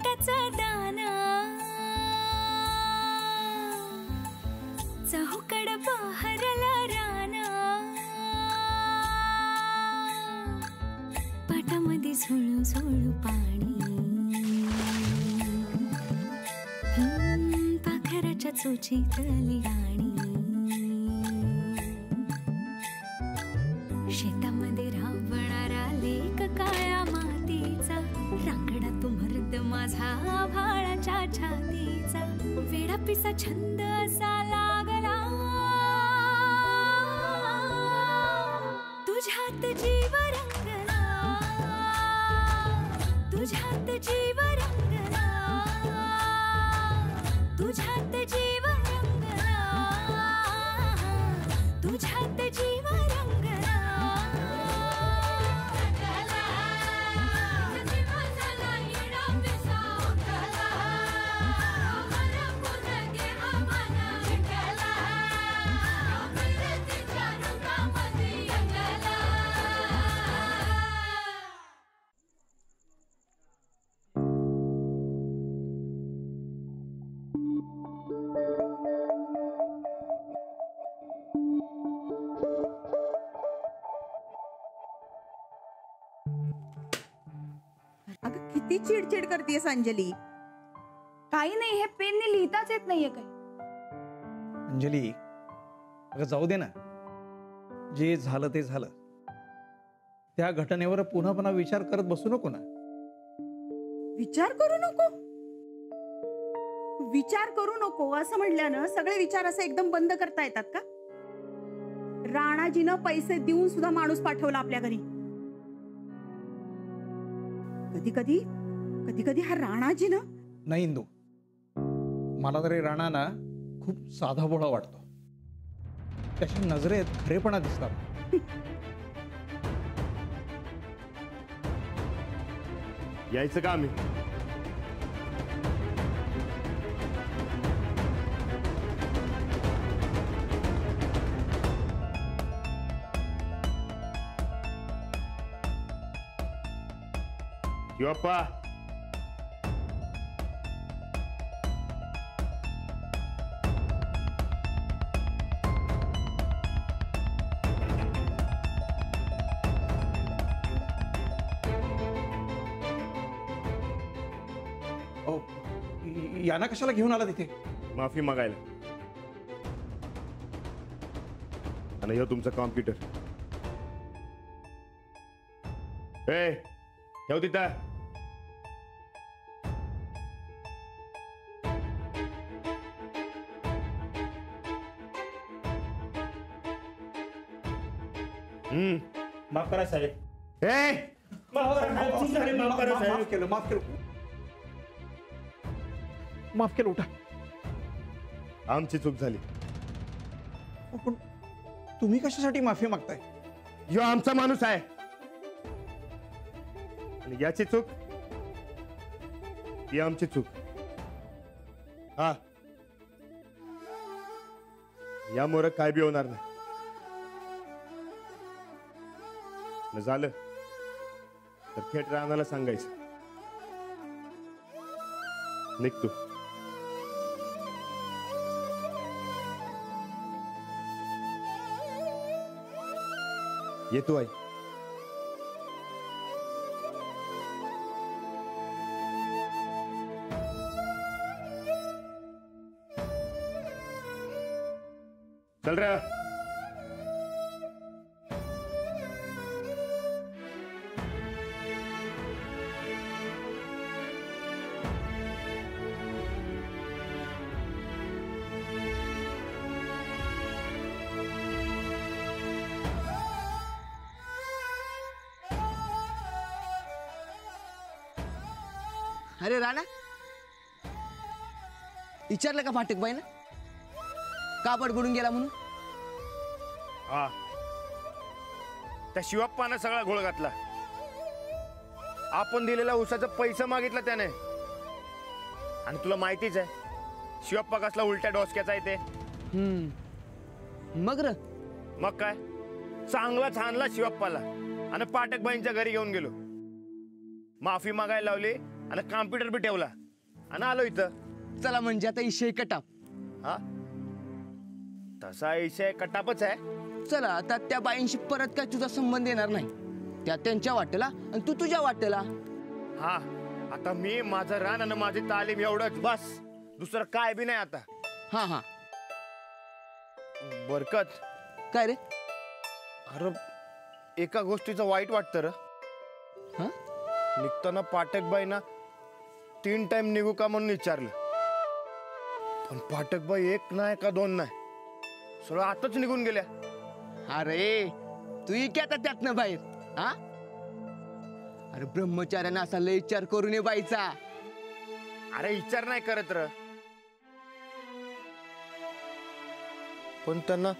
पोटाचा दाना चहूकड बहरला राना पाटामध्ये झुळू झुळू पाणी पाखराच्या चोचीतली गाणी शेतामध्ये राबणारा लेक काळ्या मातीचा रांगडा तो मर्द माझा आभाळाच्या छातीचा वेडा पिसा छंद असा लागला तुझ्यात जीव रंगला तुझ्यात जीव रंगला तुझ्यात जीव रंगला तुझ्यात जीव रंगला किती चिडचिड करतेस अंजली? काही नाही, हे पेनने लिहिताच येत नाहीये काय? अंजली अगं जाऊ दे ना, जे झालं ते झालं. त्या घटनेवर पुन्हा पुन्हा विचार करत बसू नको ना. विचार करू नको, विचार करू नको असं म्हणल्यानं सगळे विचार असं एकदम बंद करता येतात का? राणाजीनं पैसे देऊन सुद्धा माणूस पाठवला आपल्या घरी. कधी कधी कधी कधी हा राणाजीनं नाही इंदू, मला तरी राणा ना खूप साधा भोळा वाटतो. त्याच्या नजरेत खरेपणा दिसतात. यायचं का आम्ही? शिवप्पा यांना कशाला घेऊन आला तिथे? माफी मागायला. आणि हे तुमचं कॉम्प्युटर ठेव तिथं. माफ करा साहेब. माफ केलं, माफ केलं, माफ केलं. उठा. आमची चूक झाली. पण तुम्ही कशासाठी माफी मागताय? ह्यो आमचा माणूस आहे आणि याची चूक ही आमची चूक. हा, यामुळे काय बी होणार नाही. झालं तर थेट राणाला सांगायचं. निघतो. येतो आई. चल रे. अरे राणा, विचारलं का फाटक बाई ना का बडबडून गेला म्हणून? हा, त्या शिवप्पानं सगळा घोळ घातला. आपण दिलेला उसाचा पैसा मागितला त्याने. आणि तुला माहितीच आहे शिवप्पा कसला उलट्या डोसक्याचा आहे ते. मग र मग काय, चांगलाच हाणला शिवप्पाला आणि पाटकबाईंच्या घरी घेऊन गेलो. माफी मागायला लावली आणि कॉम्प्युटर बी ठेवला आणि आलो इथं. चला म्हणजे आता इशय कटाप. हा तसा विषय कटापच आहे. चला आता त्या बाईंशी परत काय तुझा संबंध येणार नाही. त्या त्यांच्या वाटेला आणि तू तुझ्या वाटेला. हा आता मी माझं रान आणि माझी तालीम एवढंच बस, दुसरं काय बी नाही आता. हा हा. बरकत काय रे? अरे एका गोष्टीचं वाईट वाटतं र. हा? निघताना पाठकबाई ना 3 टाइम निघू का म्हणून विचारलं, पण पाठकबाई 1 नाही का 2 नाही, सगळं आताच निघून गेल्या. अरे तू की आता त्यातनं बाहेर. हा अरे ब्रह्मचार्यानं असा लय विचार करू नये बाईचा. अरे विचार नाही करत र, पण त्यांना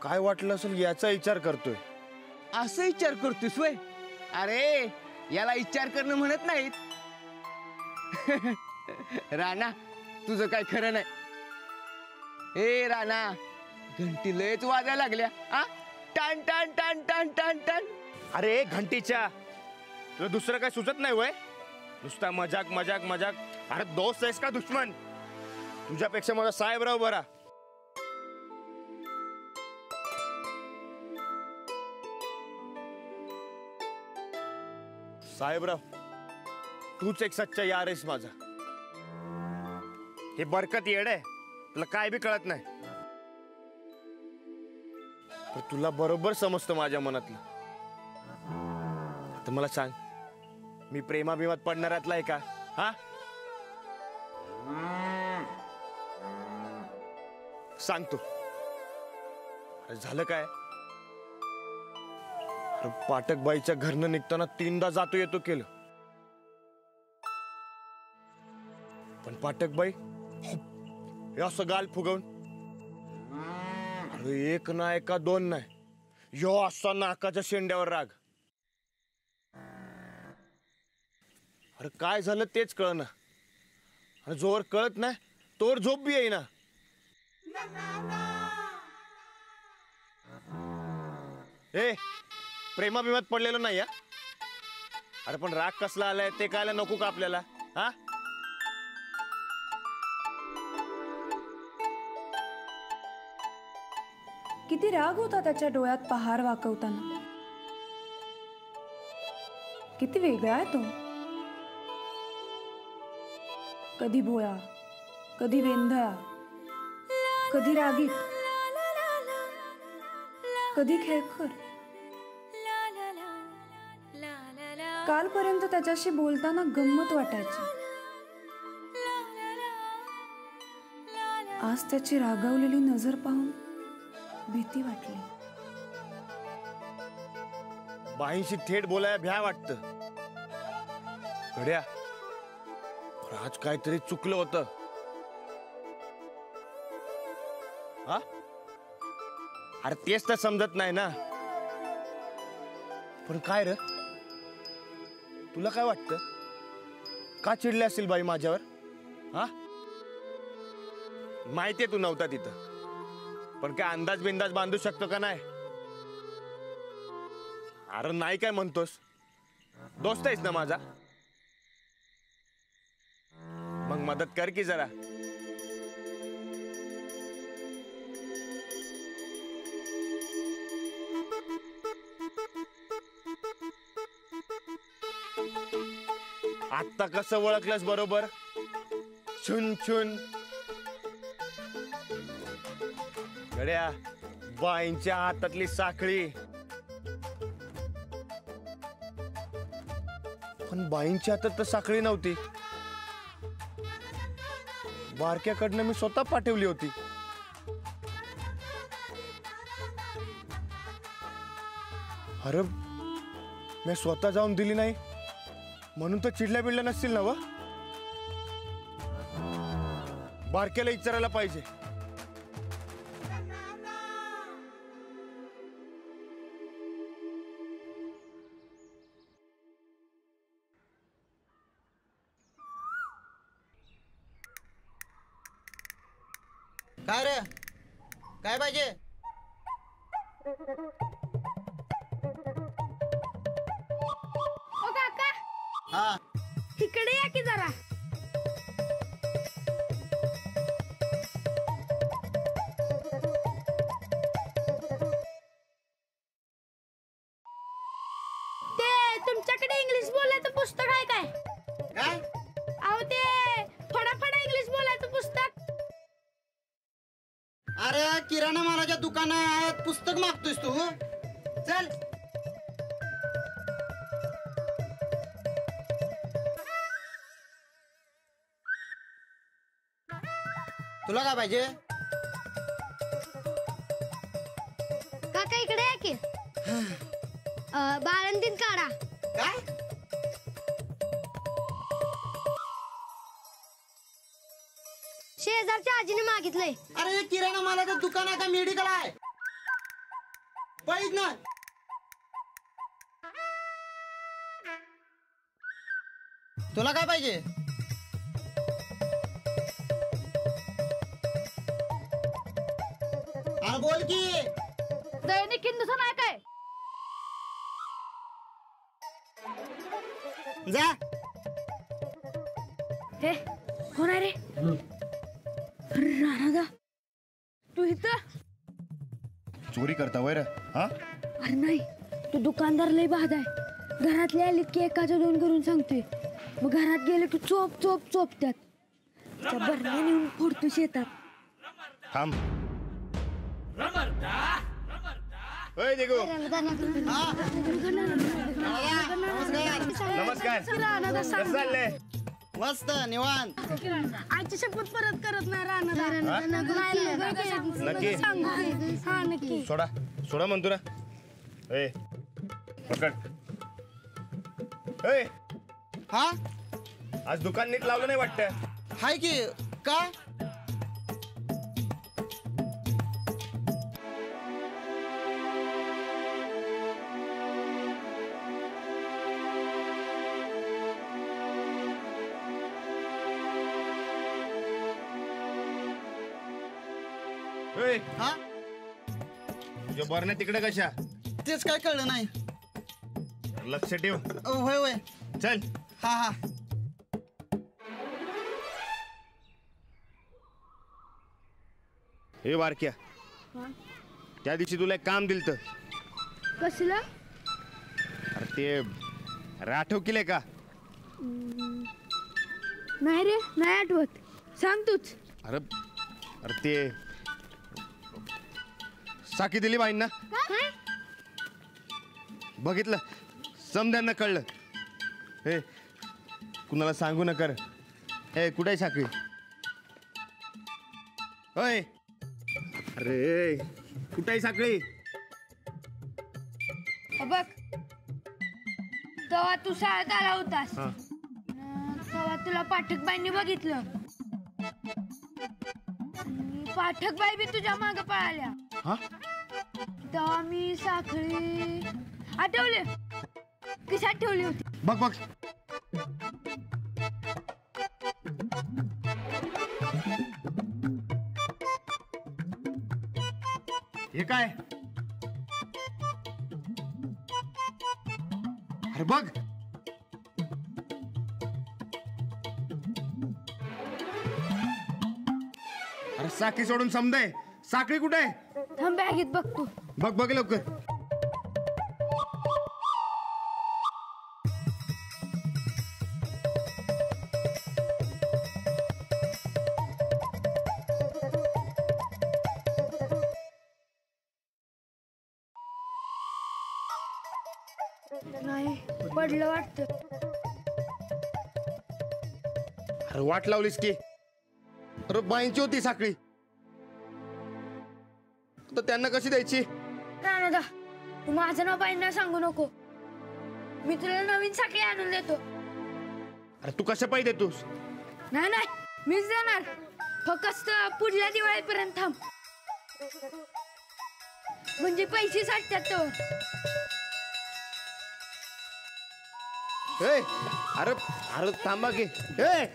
काय वाटलं असेल याचा विचार करतोय. असं विचार करतोस वय? अरे याला विचार करणं म्हणत नाहीत. राणा तुझं काय खरं नाही. ए राणा घंटी लयच वाजायला लागल्या. आ टान टान टान टान टान टान. अरे घंटीच्या तुला दुसरं काय सुचत नाही वय? नुसता मजाक मजाक मजाक. अरे दोस्त आहेस का दुश्मन? तुझ्यापेक्षा माझा साहेबराव बरा. साहेबराव तूच एक सच्चा यार आहेस माझा. हे बरकत येड आहे, तुला काय बी कळत नाही, पण तुला बरोबर समजतं माझ्या मनातलं. आता मला सांग, मी प्रेमाभिमात पडणाऱ्यातला आहे का? हा सांगतो. अरे झालं काय? अरे पाठकबाईच्या घरनं निघताना 3दा जातो येतो केलं, पण पाठकबाई हे असं गाल फुगवून, अरे 1 नाही का 2 नाही, यो असा नाकाच्या शेंड्यावर राग. अरे काय झालं तेच कळना, आणि जोवर कळत नाही तोवर झोप बी येईना. ए प्रेमाभिमात पडलेलो नाही. अरे पण राग कसला आलाय ते कळायला नको का आपल्याला? हा किती राग होता त्याच्या डोळ्यात पहार वाकवताना. किती वेगळा आहे तो. कधी भोळा, कधी वेंधळा, कधी रागीट, कधी खेळखर. कालपर्यंत त्याच्याशी बोलताना गंमत वाटायची. आज त्याची रागावलेली नजर पाहून भीती वाटली. बाईंशी थेट बोलायला भ्या वाटत. घड्या आज काहीतरी चुकलं होतं. हा अरे तेच तर समजत नाही ना. पण काय रे, तुला काय वाटतं? का चिडले असेल बाई माझ्यावर? हा माहितीये तू नव्हता तिथं, पण काय अंदाज बिंदाज बांधू शकतो का नाही? अरे नाही काय म्हणतोस? दोस्त आहेस ना माझा, मग मदत कर की जरा. आत्ता कसं ओळखलंस बरोबर? छुन छुन. गड्या बाईंच्या हातातली साखळी. पण बाईंच्या हातात तर साखळी नव्हती, बारक्याकडनं मी स्वतः पाठवली होती. अरे मी स्वतः जाऊन दिली नाही म्हणून तर चिडल्या बिडल्या नसतील ना? व बारक्याला विचारायला पाहिजे. काय रे, काय पाहिजे? ओ काका, हा तिकडे या की जरा. ते तुमच्याकडे इंग्लिश बोलायचं पुस्तक आहे काय? काय? अहो ते फडाफडा इंग्लिश बोलायचं पुस्तक. अरे किराणा मालाच्या दुकानात पुस्तक मागतोयस तू? चल. तुला काय पाहिजे? काका इकडे या की. बाळंतीन काढा. काय? शेजारच्या आजीने मागितलंय. अरे हे किराणा मालाचं दुकान आहे का मेडिकल आहे? पाहिजे ना. तुला काय पाहिजे? अरे बोल की. दैनिक हिंदुस्थान आहे काय? जा. हे कोण आहे रे? राणा तू इथं? चोरी करता वैर हा? अरे नाही, तू दुकानदार लय बाद आहे. घरातले आले की एकाच्या दोन करून सांगतोय. मग घरात गेले की चोप चोप चोपतात. त्या बरण्या नेऊन फोडतो शेतात. थांब. ओय दिगू. नमस्कार. कसं चाललंय? मस्त निवांत. आजची शपथ परत करत नाही राणा. नक्की? हा नक्की. सोडा सोडा म्हणतो ना. ए पकड. ए हा आज दुकान नीट लावलं नाही वाटतं. हाय की. का? ए हा तुझ्या बरण्या तिकडे कशा? तेच काय कळलं नाही. लक्ष ठेव. होय होय. चल. हा हा. हे बारक्या, त्या दिवशी तुला एक काम दिलत. कसलं? अरे ते राठव केले का? नाही रे, नाही आठवत. सांग तूच. अरे अरे ते साकी दिली बाईंना. काय? बघितलं, समद्यांना कळलं. हे कुणाला सांगू न कर. हे कुठे साखळी? होय. अरे कुठे साखळी? बघ, तेव्हा तू शाळेत आला होतास. तेव्हा तुला पाठकबाईंनी बघितलं. आणि पाठकबाई बी तुझ्या मागे पळाल्या. हा? तेव्हा मी साखळी आठवले खिशात ठेवली होती. बघ बघ. हे काय? अरे बघ. अरे साखळी सोडून समजाय. साखळी कुठे आहे? थांब, बॅगेत बघतो. बघ बघ लवकर. नाही, पडलं वाटतं. अरे वाट लावलीस की. अरे बाईंची होती साखळी, तर त्यांना कशी द्यायची? राणा, तू माझं नाव बाईंना सांगू नको. मी तुला नवीन साखळी आणून देतो. अरे तू कशा पाहिजे देतोस? नाही नाही, मीच देणार. फक्त पुढल्या दिवाळीपर्यंत थांब, म्हणजे पैसे साठतात तर. ए अरे अरे थांबा की. ए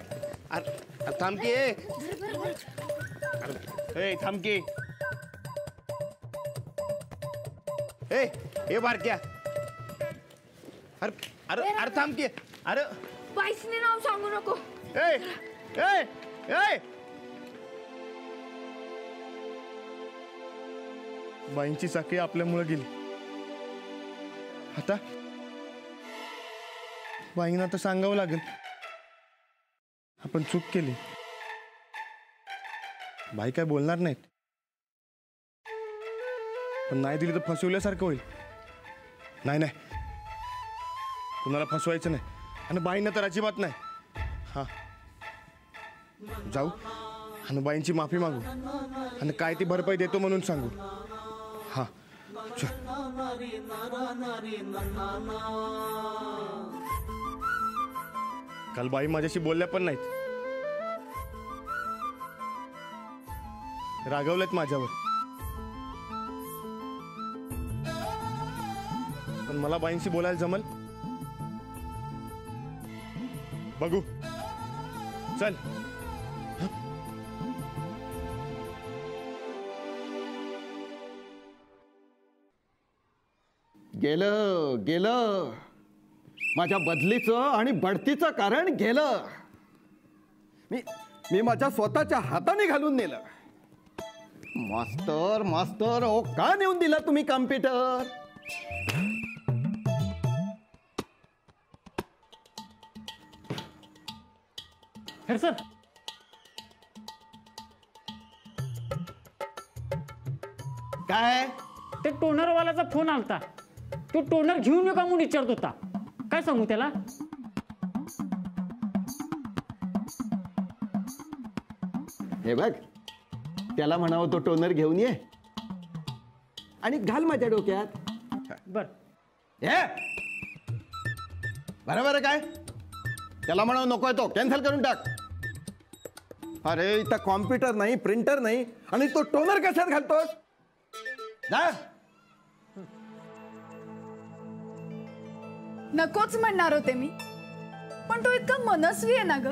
अरे थांब की. ए थांब की. ए बारक्या. अरे अरे अरे थांब की. अरे बाईसने नाव सांगू नको. ए ए ए बाईंची चाकी आपल्यामुळे गेली. आता बाईंना तर सांगावं लागेल आपण चूक केली. बाई काय बोलणार नाहीत, पण नाही दिली तर फसवल्यासारखं होईल. नाही नाही, कुणाला फसवायचं नाही आणि बाईंना तर अजिबात नाही. हा जाऊ आणि बाईंची माफी मागू आणि काय ती भरपाई देतो म्हणून सांगू. हा काल बाई माझ्याशी बोलल्या पण नाहीत, रागवलेत माझ्यावर. पण मला बाईंशी बोलायला जमल. बघू चल. गेलं गेलं, माझ्या बदलीचं आणि बढतीचं कारण गेलं. मी माझ्या स्वतःच्या हाताने घालून नेलं. मास्तर मास्तर ओ का नेऊन दिला तुम्ही कॉम्प्युटर? सर काय ते टोनरवाल्याचा फोन आलता. तो टोनर घेऊन येऊ का म्हणून विचारत होता. काय सांगू त्याला? हे बघ, त्याला म्हणावं तो टोनर घेऊन ये आणि घाल माझ्या डोक्यात. बर हे बरोबर काय? त्याला म्हणावं नकोय तो कॅन्सल करून टाक. अरे इथं कॉम्प्युटर नाही, प्रिंटर नाही आणि तो टोनर कशात घालतोस? जा. नकोच म्हणणार होते मी, पण तो इतका मनस्वी आहे ना ग.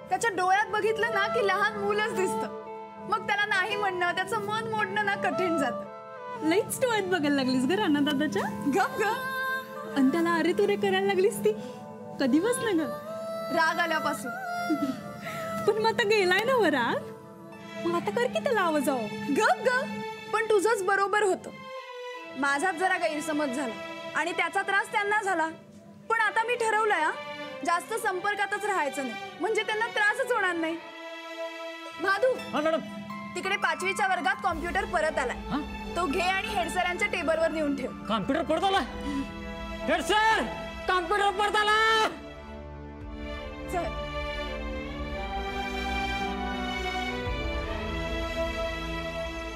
त्याच्या डोळ्यात बघितलं ना की लहान मुलंच दिसतं. मग त्याला नाही म्हणणं, त्याचं मन मोडणं ना कठीण जातं. लईच डोळ्यात बघायला लागलीस ग राणा दादाच्या. गप ग. आणि त्याला अरे तुरे करायला लागलीस ती कधी बसलं ग? राग आल्यापासून. पण मग आता गेलाय ना वर राग, मग आता कर की त्याला आवाज जाओ. गप ग. पण तुझंच बरोबर होतं. माझाच जरा गैरसमज झाला आणि त्याचा त्रास त्यांना झाला. पण आता मी ठरवलंय जास्त संपर्कातच राहायचं नाही, म्हणजे त्यांना त्रासच होणार नाही. भादू, तिकडे 5वीच्या वर्गात कॉम्प्युटर परत आलाय. तो घे आणि हेड सरांच्या टेबलवर नेऊन ठेव. कॉम्प्युटर परत आला? हेड सर, कॉम्प्युटर परत आला. चल.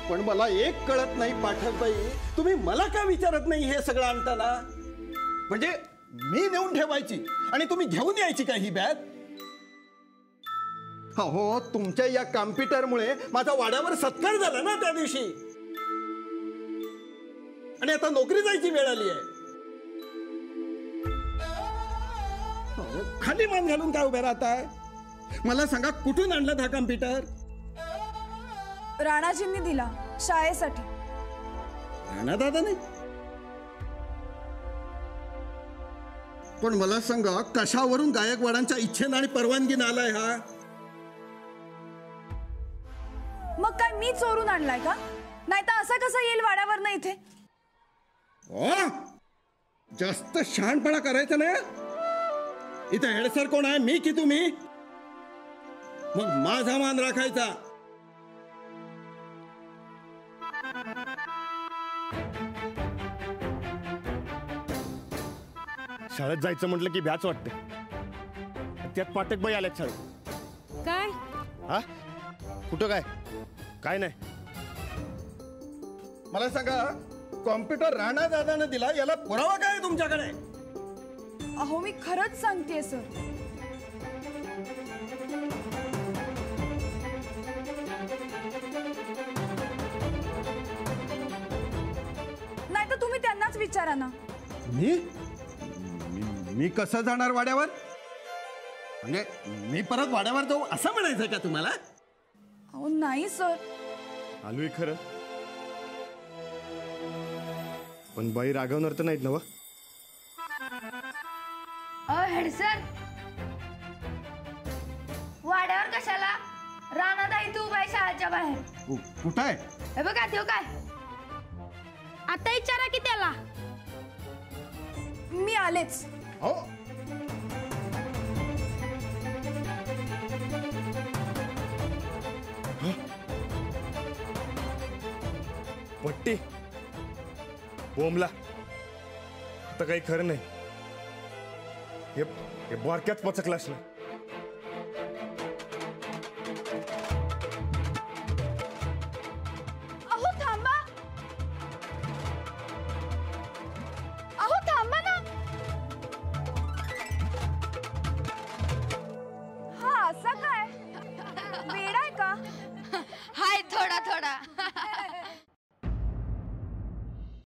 पण मला एक कळत नाही पाठकबाई, तुम्ही मला का विचारत नाही हे सगळं आणताना? म्हणजे मी नेऊन ठेवायची आणि तुम्ही घेऊन यायची का ही बॅग? हो, तुमच्या या कॉम्प्युटरमुळे माझा वाड्यावर सत्कार झाला ना त्या दिवशी, आणि आता नोकरी जायची वेळ आली आहे. खाली मान घालून काय उभे राहताय? मला सांगा, कुठून आणलं हा कॉम्प्युटर? राणाजींनी दिला शाळेसाठी. राणा दादाने? पण मला सांगा, कशावरून गायकवाडांच्या इच्छेनं आणि परवानगीनं आलाय हा? मग काय मी चोरून आणलाय का? नाही तर असं कसं येईल वाड्यावर ना इथे? जास्त शहाणपणा करायचा नाही. इथे हेडसर कोण आहे, मी की तुम्ही? मग माझा मान राखायचा. शाळेत जायचं म्हटलं की भ्याच वाटते. त्यात पाठकबाई आल्यात शाळेत. काय? हा कुठं काय? काय नाही. मला सांगा, कॉम्प्युटर राणा दादाने दिला, याला पुरावा काय आहे तुमच्याकडे? अहो, मी खरंच सांगतेय सर. नाही तर तुम्ही त्यांनाच विचारा ना. मी कसं जाणार वाड्यावर? म्हणजे मी परत वाड्यावर जाऊ असं म्हणायचं का तुम्हाला? अहो नाही सर. आलोय खरं, पण बाई रागवणार तर नाहीत ना? हेड सर, कशाला रानात आहे तू बाय शाळेच्या बाहेर. कुठं आहे? हे बघा तो काय आता विचारा की त्याला. मी आलेच. हो पट्टी बोंबला आता काही खरं नाही. हे बारक्यात पचकला असलं.